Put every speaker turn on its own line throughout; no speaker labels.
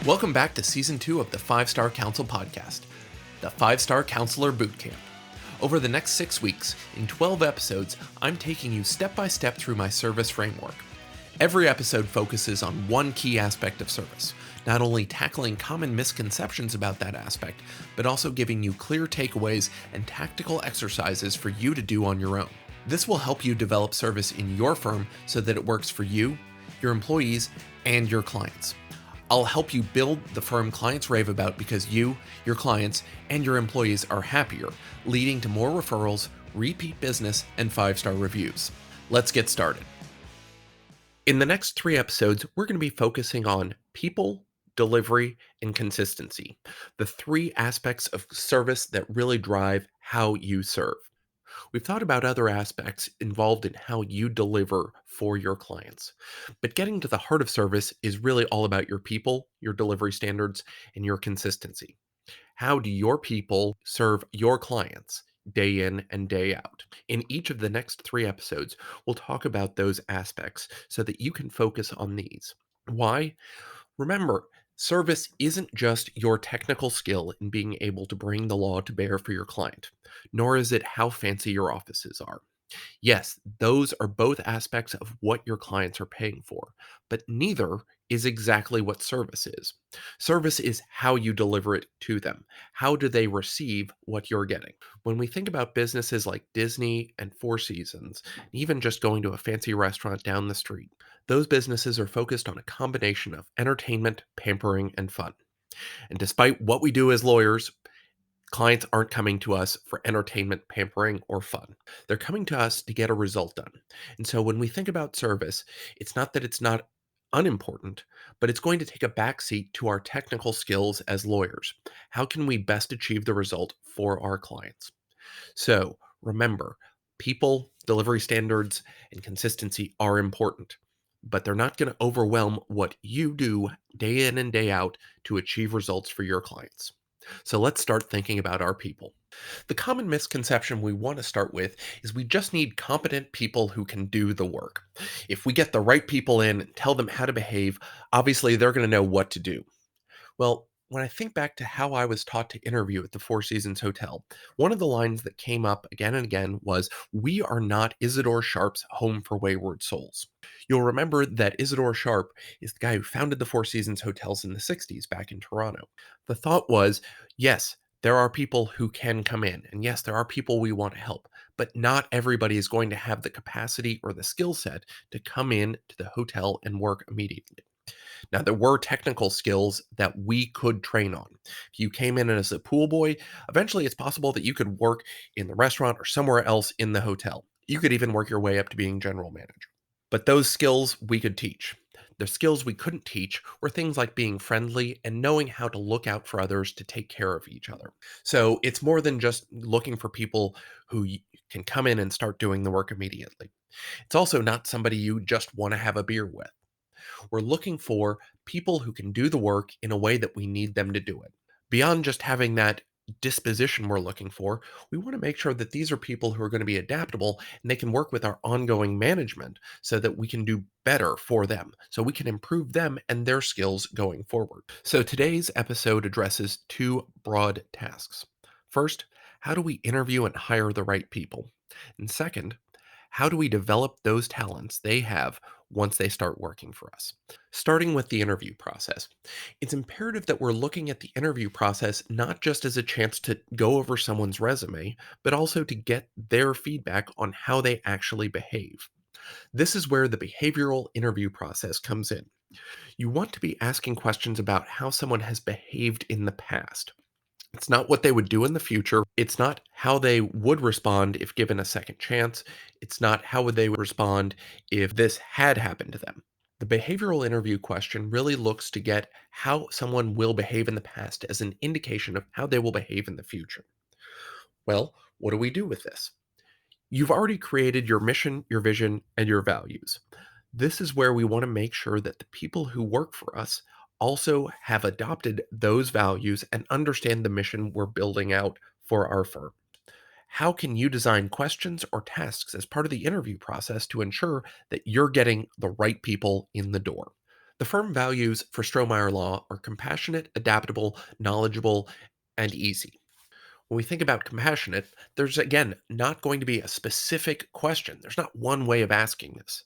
Welcome back to Season 2 of the 5-Star Council Podcast, the 5-Star Counselor Bootcamp. Over the next 6 weeks, in 12 episodes, I'm taking you step by step through my service framework. Every episode focuses on one key aspect of service, not only tackling common misconceptions about that aspect, but also giving you clear takeaways and tactical exercises for you to do on your own. This will help you develop service in your firm so that it works for you, your employees, and your clients. I'll help you build the firm clients rave about because you, your clients, and your employees are happier, leading to more referrals, repeat business, and 5-star reviews. Let's get started. In the next 3 episodes, we're going to be focusing on people, delivery, and consistency, the 3 aspects of service that really drive how you serve. We've thought about other aspects involved in how you deliver for your clients. But getting to the heart of service is really all about your people, your delivery standards, and your consistency. How do your people serve your clients day in and day out? In each of the next 3 episodes, we'll talk about those aspects so that you can focus on these. Why? Remember, service isn't just your technical skill in being able to bring the law to bear for your client, nor is it how fancy your offices are. Yes, those are both aspects of what your clients are paying for, but neither is exactly what service is. Service is how you deliver it to them. How do they receive what you're getting? When we think about businesses like Disney and Four Seasons, even just going to a fancy restaurant down the street, those businesses are focused on a combination of entertainment, pampering, and fun. And despite what we do as lawyers, clients aren't coming to us for entertainment, pampering, or fun. They're coming to us to get a result done. And so when we think about service, it's not that it's not unimportant, but it's going to take a backseat to our technical skills as lawyers. How can we best achieve the result for our clients? So remember, people, delivery standards, and consistency are important, but they're not going to overwhelm what you do day in and day out to achieve results for your clients. So let's start thinking about our people. The common misconception we want to start with is we just need competent people who can do the work. If we get the right people in and tell them how to behave, obviously they're going to know what to do. Well, when I think back to how I was taught to interview at the Four Seasons Hotel, one of the lines that came up again and again was, "We are not Isidore Sharp's Home for Wayward Souls." You'll remember that Isidore Sharp is the guy who founded the Four Seasons Hotels in the 60s back in Toronto. The thought was, yes, there are people who can come in, and yes, there are people we want to help, but not everybody is going to have the capacity or the skill set to come in to the hotel and work immediately. Now, there were technical skills that we could train on. If you came in as a pool boy, eventually it's possible that you could work in the restaurant or somewhere else in the hotel. You could even work your way up to being general manager. But those skills we could teach. The skills we couldn't teach were things like being friendly and knowing how to look out for others to take care of each other. So it's more than just looking for people who can come in and start doing the work immediately. It's also not somebody you just want to have a beer with. We're looking for people who can do the work in a way that we need them to do it. Beyond just having that disposition we're looking for, we want to make sure that these are people who are going to be adaptable and they can work with our ongoing management so that we can do better for them, so we can improve them and their skills going forward. So today's episode addresses 2 broad tasks. First, how do we interview and hire the right people? And second, how do we develop those talents they have once they start working for us? Starting with the interview process, it's imperative that we're looking at the interview process not just as a chance to go over someone's resume, but also to get their feedback on how they actually behave. This is where the behavioral interview process comes in. You want to be asking questions about how someone has behaved in the past. It's not what they would do in the future. It's not how they would respond if given a second chance. It's not how would they respond if this had happened to them. The behavioral interview question really looks to get how someone will behave in the past as an indication of how they will behave in the future. Well, what do we do with this? You've already created your mission, your vision, and your values. This is where we want to make sure that the people who work for us also have adopted those values and understand the mission we're building out for our firm. How can you design questions or tasks as part of the interview process to ensure that you're getting the right people in the door? The firm values for Strohmeyer Law are compassionate, adaptable, knowledgeable, and easy. When we think about compassionate, there's again not going to be a specific question. There's not one way of asking this.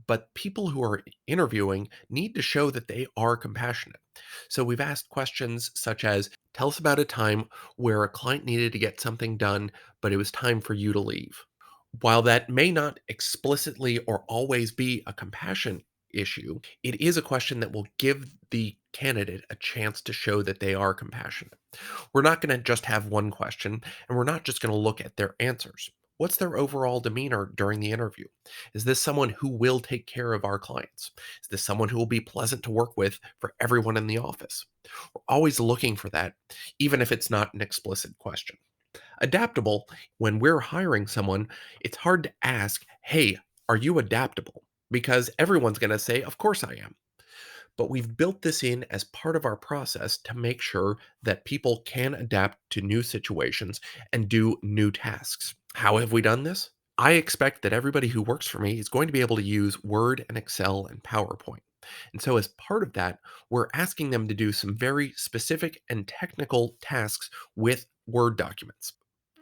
But people who are interviewing need to show that they are compassionate. So we've asked questions such as, tell us about a time where a client needed to get something done, but it was time for you to leave. While that may not explicitly or always be a compassion issue, it is a question that will give the candidate a chance to show that they are compassionate. We're not going to just have one question, and we're not just going to look at their answers. What's their overall demeanor during the interview? Is this someone who will take care of our clients? Is this someone who will be pleasant to work with for everyone in the office? We're always looking for that, even if it's not an explicit question. Adaptable, when we're hiring someone, it's hard to ask, hey, are you adaptable? Because everyone's going to say, of course I am. But we've built this in as part of our process to make sure that people can adapt to new situations and do new tasks. How have we done this? I expect that everybody who works for me is going to be able to use Word and Excel and PowerPoint. And so, as part of that, we're asking them to do some very specific and technical tasks with Word documents.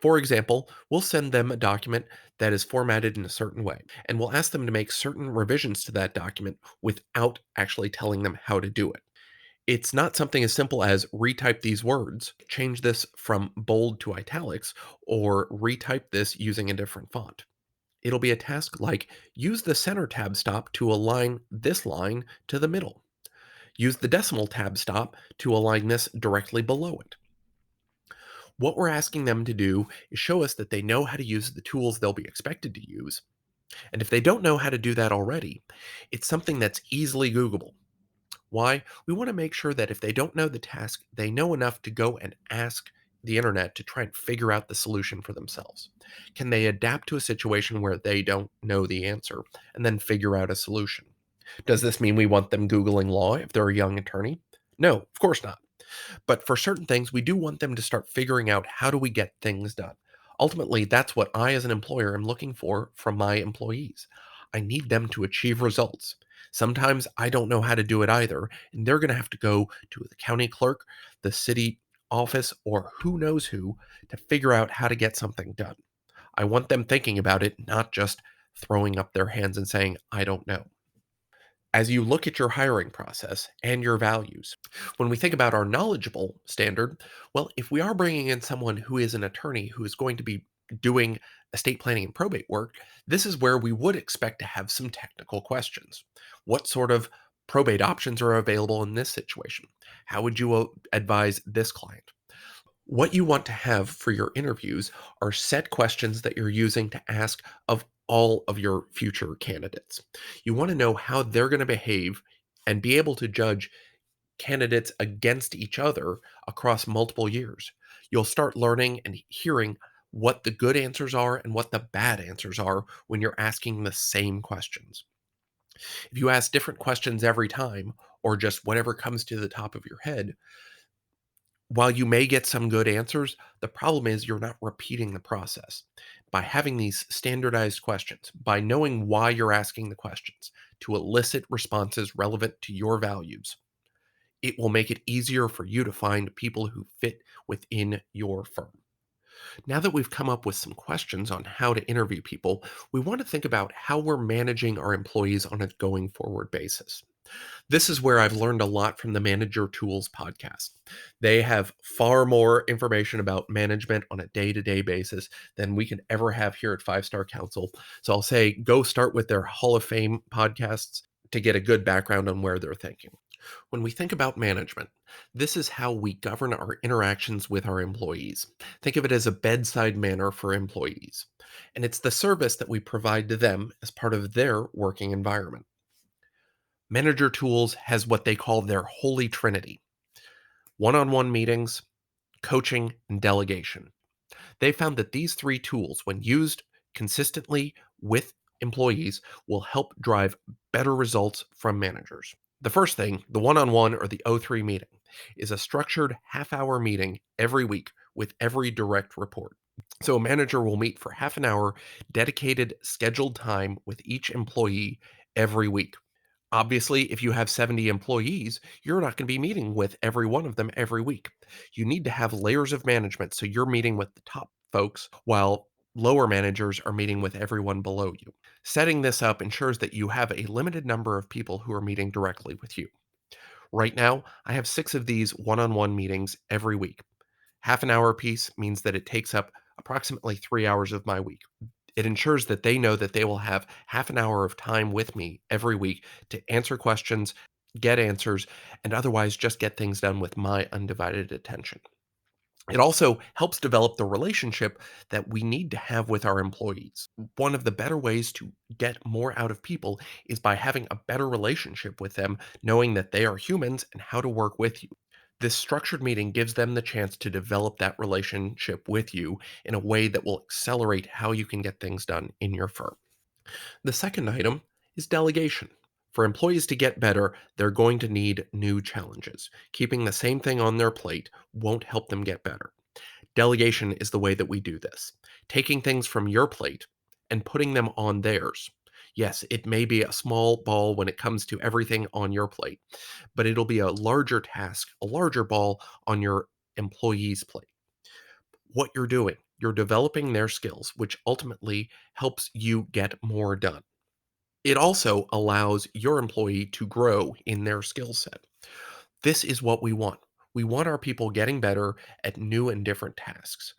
For example, we'll send them a document that is formatted in a certain way, and we'll ask them to make certain revisions to that document without actually telling them how to do it. It's not something as simple as retype these words, change this from bold to italics, or retype this using a different font. It'll be a task like use the center tab stop to align this line to the middle. Use the decimal tab stop to align this directly below it. What we're asking them to do is show us that they know how to use the tools they'll be expected to use. And if they don't know how to do that already, it's something that's easily Googleable. Why? We want to make sure that if they don't know the task, they know enough to go and ask the internet to try and figure out the solution for themselves. Can they adapt to a situation where they don't know the answer and then figure out a solution? Does this mean we want them Googling law if they're a young attorney? No, of course not. But for certain things, we do want them to start figuring out how do we get things done. Ultimately, that's what I, as an employer, am looking for from my employees. I need them to achieve results. Sometimes I don't know how to do it either, and they're going to have to go to the county clerk, the city office, or who knows who to figure out how to get something done. I want them thinking about it, not just throwing up their hands and saying, I don't know. As you look at your hiring process and your values, when we think about our knowledgeable standard, well, if we are bringing in someone who is an attorney who is going to be doing estate planning and probate work, this is where we would expect to have some technical questions. What sort of probate options are available in this situation? How would you advise this client? What you want to have for your interviews are set questions that you're using to ask of all of your future candidates. You want to know how they're going to behave and be able to judge candidates against each other across multiple years. You'll start learning and hearing what the good answers are and what the bad answers are when you're asking the same questions. If you ask different questions every time, or just whatever comes to the top of your head, while you may get some good answers, the problem is you're not repeating the process. By having these standardized questions, by knowing why you're asking the questions to elicit responses relevant to your values, it will make it easier for you to find people who fit within your firm. Now that we've come up with some questions on how to interview people, we want to think about how we're managing our employees on a going forward basis. This is where I've learned a lot from the Manager Tools podcast. They have far more information about management on a day to day basis than we can ever have here at Five Star Council. So I'll say go start with their Hall of Fame podcasts to get a good background on where they're thinking. When we think about management, this is how we govern our interactions with our employees. Think of it as a bedside manner for employees. And it's the service that we provide to them as part of their working environment. Manager Tools has what they call their holy trinity: one on one meetings, coaching, and delegation. They found that these three tools, when used consistently with employees, will help drive better results from managers. The first thing, the one on one or the O3 meeting, is a structured half-hour meeting every week with every direct report. So a manager will meet for half an hour, dedicated, scheduled time with each employee every week. Obviously, if you have 70 employees, you're not going to be meeting with every one of them every week. You need to have layers of management so you're meeting with the top folks while lower managers are meeting with everyone below you. Setting this up ensures that you have a limited number of people who are meeting directly with you. Right now, I have 6 of these one on one meetings every week. Half an hour apiece means that it takes up approximately 3 hours of my week. It ensures that they know that they will have half an hour of time with me every week to answer questions, get answers, and otherwise just get things done with my undivided attention. It also helps develop the relationship that we need to have with our employees. One of the better ways to get more out of people is by having a better relationship with them, knowing that they are humans and how to work with you. This structured meeting gives them the chance to develop that relationship with you in a way that will accelerate how you can get things done in your firm. The second item is delegation. For employees to get better, they're going to need new challenges. Keeping the same thing on their plate won't help them get better. Delegation is the way that we do this. Taking things from your plate and putting them on theirs. Yes, it may be a small ball when it comes to everything on your plate, but it'll be a larger task, a larger ball on your employee's plate. What you're developing their skills, which ultimately helps you get more done. It also allows your employee to grow in their skill set. This is what we want. We want our people getting better at new and different tasks.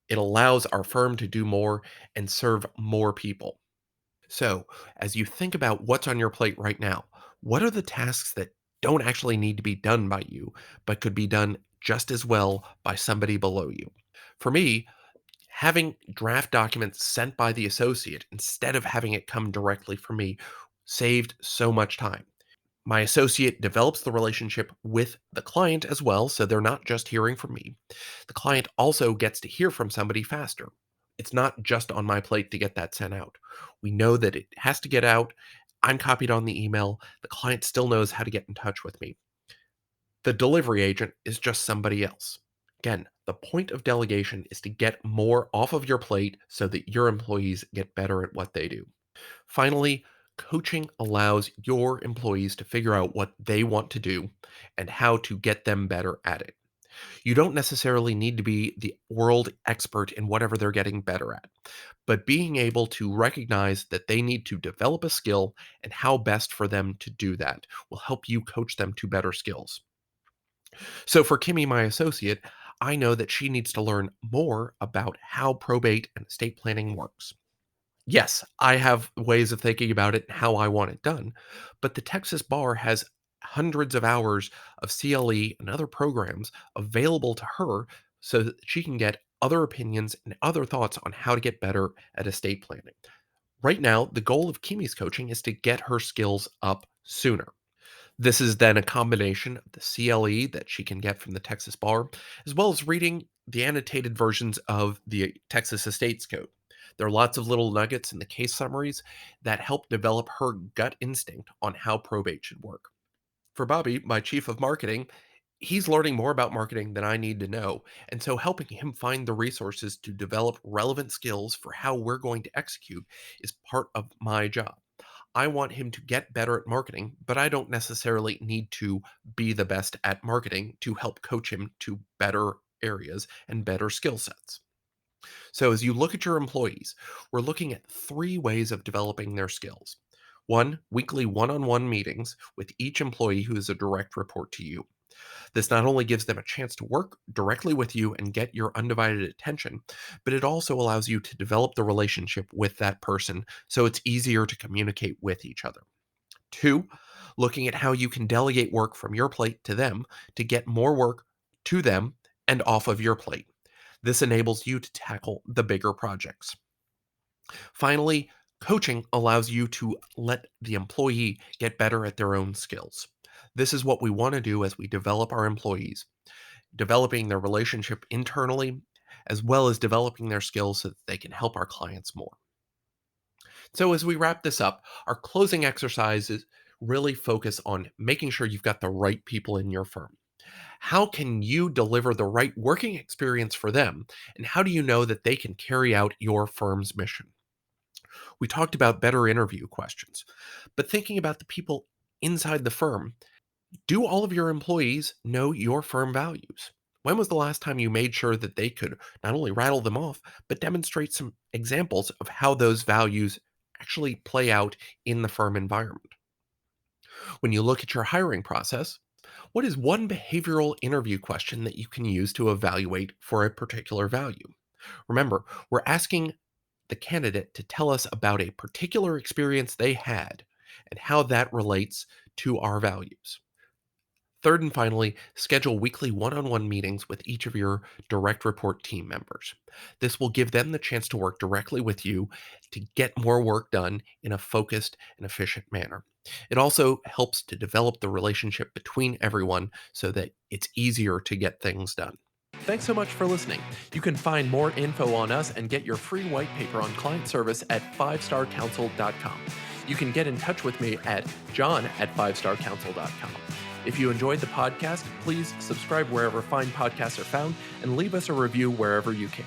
It allows our firm to do more and serve more people. So, as you think about what's on your plate right now, what are the tasks that don't actually need to be done by you, but could be done just as well by somebody below you? For me, having draft documents sent by the associate instead of having it come directly from me saved so much time. My associate develops the relationship with the client as well, so they're not just hearing from me. The client also gets to hear from somebody faster. It's not just on my plate to get that sent out. We know that it has to get out. I'm copied on the email. The client still knows how to get in touch with me. The delivery agent is just somebody else. Again, the point of delegation is to get more off of your plate so that your employees get better at what they do. Finally, coaching allows your employees to figure out what they want to do and how to get them better at it. You don't necessarily need to be the world expert in whatever they're getting better at, but being able to recognize that they need to develop a skill and how best for them to do that will help you coach them to better skills. So for Kimmy, my associate, I know that she needs to learn more about how probate and estate planning works. Yes, I have ways of thinking about it and how I want it done, but the Texas Bar has hundreds of hours of CLE and other programs available to her so that she can get other opinions and other thoughts on how to get better at estate planning. Right now, the goal of Kimi's coaching is to get her skills up sooner. This is then a combination of the CLE that she can get from the Texas Bar, as well as reading the annotated versions of the Texas Estates Code. There are lots of little nuggets in the case summaries that help develop her gut instinct on how probate should work. For Bobby, my chief of marketing, he's learning more about marketing than I need to know. And so helping him find the resources to develop relevant skills for how we're going to execute is part of my job. I want him to get better at marketing, but I don't necessarily need to be the best at marketing to help coach him to better areas and better skill sets. So, as you look at your employees, we're looking at 3 ways of developing their skills. One, weekly one on one meetings with each employee who is a direct report to you. This not only gives them a chance to work directly with you and get your undivided attention, but it also allows you to develop the relationship with that person so it's easier to communicate with each other. Two, looking at how you can delegate work from your plate to them to get more work to them and off of your plate. This enables you to tackle the bigger projects. Finally, coaching allows you to let the employee get better at their own skills. This is what we want to do as we develop our employees, developing their relationship internally, as well as developing their skills so that they can help our clients more. So, as we wrap this up, our closing exercises really focus on making sure you've got the right people in your firm. How can you deliver the right working experience for them? And how do you know that they can carry out your firm's mission? We talked about better interview questions, but thinking about the people inside the firm, do all of your employees know your firm values? When was the last time you made sure that they could not only rattle them off, but demonstrate some examples of how those values actually play out in the firm environment? When you look at your hiring process, what is one behavioral interview question that you can use to evaluate for a particular value? Remember, we're asking the candidate to tell us about a particular experience they had and how that relates to our values. Third and finally, schedule weekly one on one meetings with each of your direct report team members. This will give them the chance to work directly with you to get more work done in a focused and efficient manner. It also helps to develop the relationship between everyone so that it's easier to get things done. Thanks so much for listening. You can find more info on us and get your free white paper on client service at 5starcouncil.com. You can get in touch with me at john@5starcouncil.com. If you enjoyed the podcast, please subscribe wherever fine podcasts are found and leave us a review wherever you can.